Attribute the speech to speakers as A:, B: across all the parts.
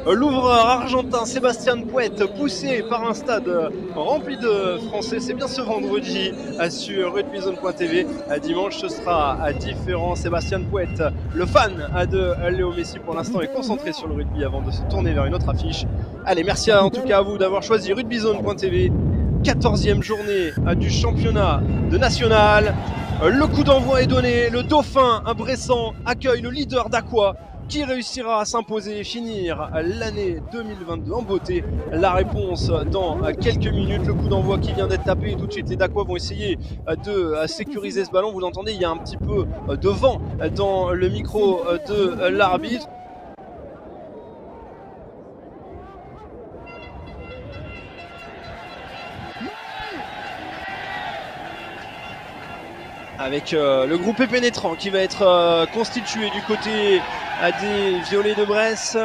A: l'ouvreur argentin Sébastien Pouette, poussé par un stade rempli de Français. C'est bien ce vendredi sur rugbyzone.tv. Dimanche, ce sera différent. Sébastien Pouette, le fan de Léo Messi pour l'instant, est concentré sur le rugby avant de se tourner vers une autre affiche. Allez, merci en tout cas à vous d'avoir choisi rugbyzone.tv. 14e journée du championnat de national. Le coup d'envoi est donné. Le Dauphin Bressan accueille le leader d'Aqua qui réussira à s'imposer et finir l'année 2022 en beauté. La réponse dans quelques minutes. Le coup d'envoi qui vient d'être tapé. Tout de suite, les Dacois vont essayer de sécuriser ce ballon. Vous l'entendez, il y a un petit peu de vent dans le micro de l'arbitre. Avec le groupé pénétrant qui va être constitué du côté des Violets de Bresse,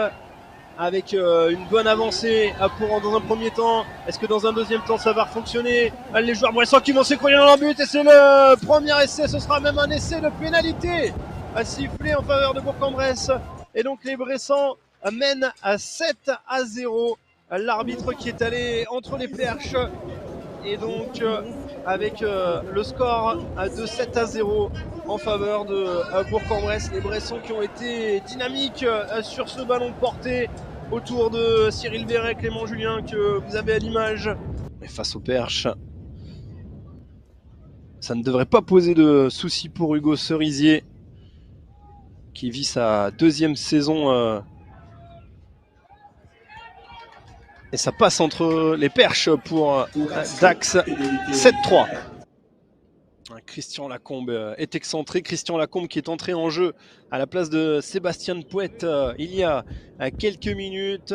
A: avec une bonne avancée pour dans un premier temps. Est-ce que dans un deuxième temps ça va fonctionner? Les joueurs bressans qui vont s'écrouler dans leur but, et c'est le premier essai. Ce sera même un essai de pénalité à siffler en faveur de Bourg-en-Bresse, et donc les Bressans mènent à 7-0. L'arbitre qui est allé entre les perches, et donc avec le score de 7-0 en faveur de Bourg-en-Bresse. Les Bressons qui ont été dynamiques sur ce ballon porté autour de Cyril Verret, Clément Julien, que vous avez à l'image. Et face aux perches, ça ne devrait pas poser de soucis pour Hugo Cerisier, qui vit sa deuxième saison. Et ça passe entre les perches pour Dax. 7-3. Christian Lacombe est excentré. Christian Lacombe qui est entré en jeu à la place de Sébastien Pouette il y a quelques minutes.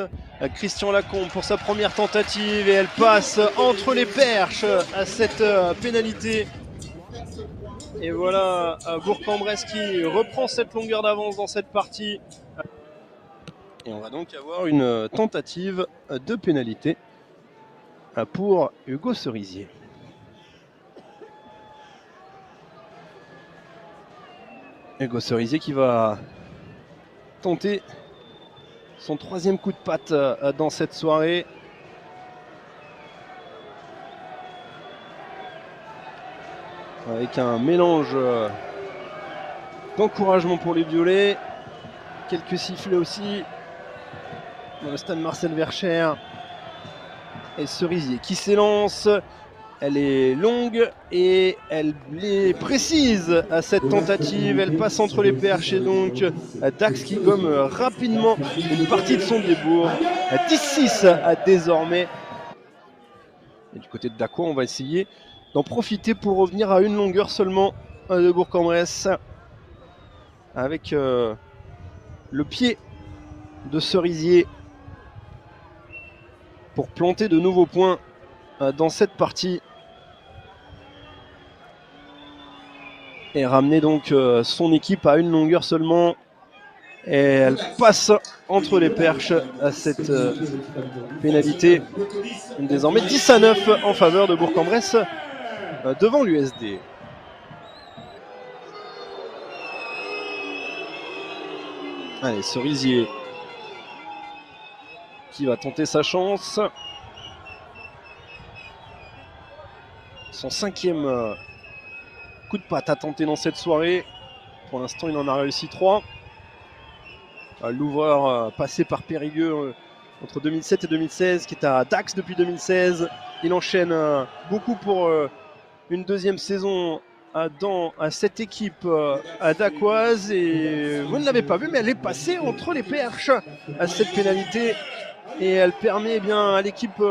A: Christian Lacombe pour sa première tentative, et elle passe entre les perches à cette pénalité. Et voilà Bourg-en-Bresse qui reprend cette longueur d'avance dans cette partie. Et on va donc avoir une tentative de pénalité pour Hugo Cerisier. Hugo Cerisier qui va tenter son troisième coup de patte dans cette soirée. Avec un mélange d'encouragement pour les Violets. Quelques sifflets aussi dans le stade Marcel Vercher. Et Cerisier qui s'élance. Elle est longue et elle est précise à cette tentative. Elle passe entre les perches, et donc Dax qui gomme rapidement une partie de son débours. 10-6 désormais. Et du côté de Dacquois, on va essayer d'en profiter pour revenir à une longueur seulement de Bourg-en-Bresse. Avec le pied de Cerisier pour planter de nouveaux points dans cette partie. Et ramener donc son équipe à une longueur seulement. Et elle passe entre les perches à cette pénalité. Désormais 10-9 en faveur de Bourg-en-Bresse devant l'USD. Allez, Cerisier qui va tenter sa chance. Son cinquième coup de patte à tenter dans cette soirée. Pour l'instant, il en a réussi 3. L'ouvreur passé par Périgueux entre 2007 et 2016, qui est à Dax depuis 2016. Il enchaîne beaucoup pour une deuxième saison dans cette équipe dacquoise. Et vous ne l'avez pas vu, mais elle est passée entre les perches à cette pénalité. Et elle permet bien à l'équipe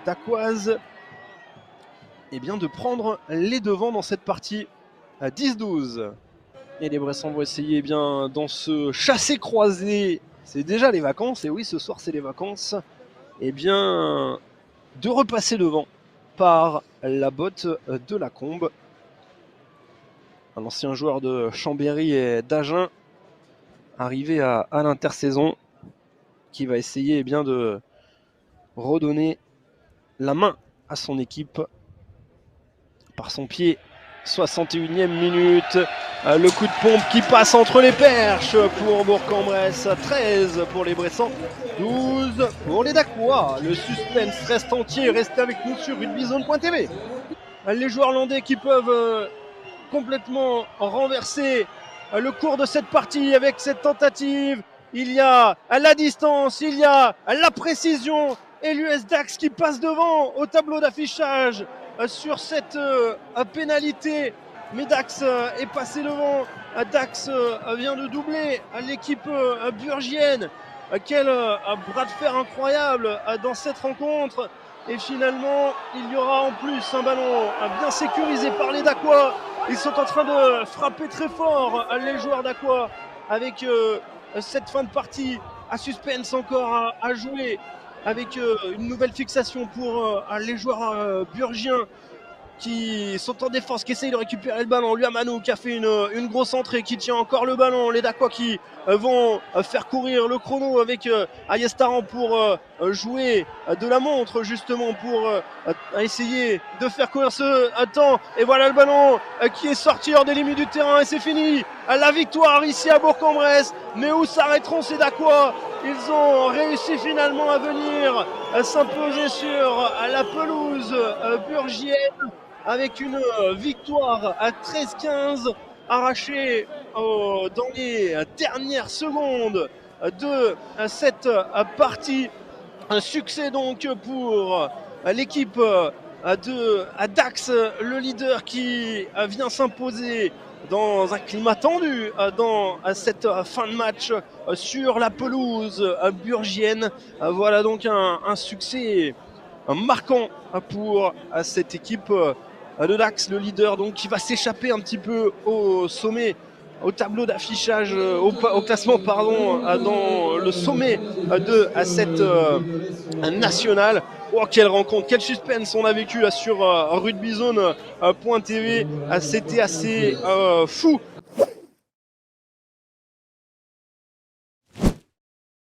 A: dacquoise de prendre les devants dans cette partie à 10-12. Et les Bressans vont essayer dans ce chassé-croisé. C'est déjà les vacances, et oui, ce soir c'est les vacances. De repasser devant par la botte de Lacombe. Un ancien joueur de Chambéry et d'Agen, arrivé à l'intersaison, qui va essayer de redonner la main à son équipe par son pied 61e minute. Le coup de pompe qui passe entre les perches pour Bourg-en-Bresse. 13 pour les Bressans, 12 pour les Dacquois. Le suspense reste entier. Restez avec nous sur rugbyzone.tv. Les joueurs landais qui peuvent complètement renverser le cours de cette partie avec cette tentative. Il y a la distance, il y a la précision et l'US Dax qui passe devant au tableau d'affichage sur cette pénalité. Mais Dax est passé devant. Dax vient de doubler l'équipe burgienne. Quel bras de fer incroyable dans cette rencontre. Et finalement, il y aura en plus un ballon bien sécurisé par les Dacquois. Ils sont en train de frapper très fort, les joueurs Dacquois, avec cette fin de partie à suspense encore à jouer, avec une nouvelle fixation pour les joueurs burgiens qui sont en défense, qui essayent de récupérer le ballon. Lui Amanou qui a fait une grosse entrée, qui tient encore le ballon. Les Dacquois qui vont faire courir le chrono avec Ayestaran pour jouer de la montre justement pour essayer de faire courir ce temps. Et voilà le ballon qui est sorti hors des limites du terrain et c'est fini. La victoire ici à Bourg-en-Bresse. Mais où s'arrêteront ces Dacquois? Ils ont réussi finalement à venir s'imposer sur la pelouse burgienne avec une victoire à 13-15 arrachée dans les dernières secondes de cette partie. Un succès donc pour l'équipe de Dax, le leader qui vient s'imposer dans un climat tendu dans cette fin de match sur la pelouse burgienne. Voilà donc un succès marquant pour cette équipe de Dax, le leader donc qui va s'échapper un petit peu au sommet, au tableau d'affichage, au classement pardon, dans le sommet de cette nationale. Oh, quelle rencontre, quel suspense on a vécu là sur rugbyzone.tv. C'était assez fou